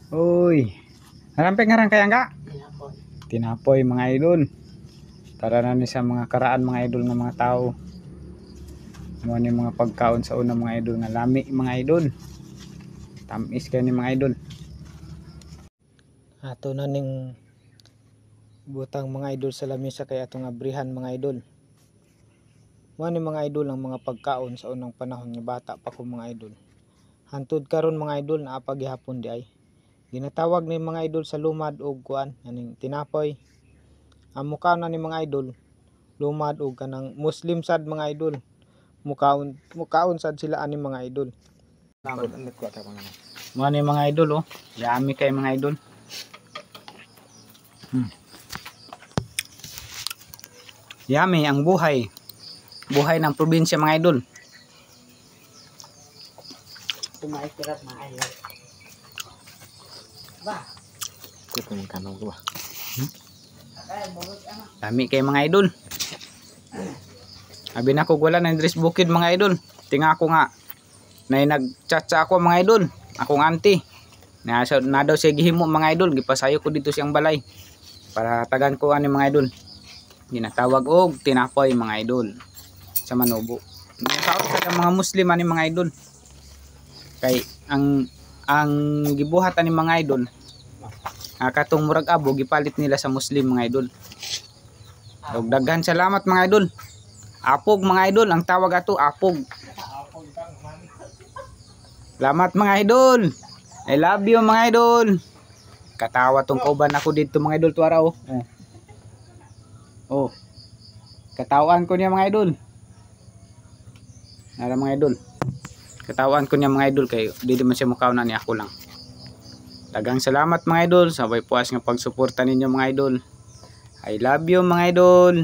Uy, haramping ngarang kaya nga? Tinapoy. Tinapoy mga idol. Tara na ni sa mga karaan mga idol ng mga tao. Ano ni mga pagkaon sa una mga idol nga lami mga idol. Tamis kayo ni mga idol. Ato na ning butang mga idol sa lamisa kay atong abrihan mga idol. Ano ni mga idol ang mga pagkaon sa unang panahon nga bata pa ko mga idol. Hantud karon mga idol na paghihapon di ay. Ginatawag ni mga idol sa lumad og kuan aning tinapoy. Ang mukha na ni mga idol lumad og kanang Muslim sad mga idol. Mukaon sad sila ani mga idol. Mo ni mga idol oh. Yummy kay mga idol. Yummy ang buhay. Buhay ng probinsya mga idol. Tumaikirap mga idol. Ba? Ito yung kanong ko ba? Dami kay mga idol. Abi na ko wala na dress bukid mga idol. Tinga ako nga. Nay nagchat sa ako mga idol. Akong auntie. Na daw siya gihimo mga idol. Gipasayo ko dito siyang balay. Para tagan ko ani mga idol. Ginatawag og tinapoy mga idol. Sa Manobo. Nakausap sa mga Muslim ani mga idol. Kay ang gibuhat ani mga idol. Katong murag abo gipalit nila sa Muslim mga idol. Daghan salamat mga idol. Apog mga idol ang tawag ato apog. Salamat mga idol. I love you mga idol. Katawa tong kauban ako dito mga idol tuara oh. Oh. Katawan ko niya mga idol. Nara mga idol. Katawan ko niya mga idol kay di man siya mukaw na ni ako lang. Daghang salamat mga idol sa way puas nga pagsuporta ninyo mga idol. I love you mga idol.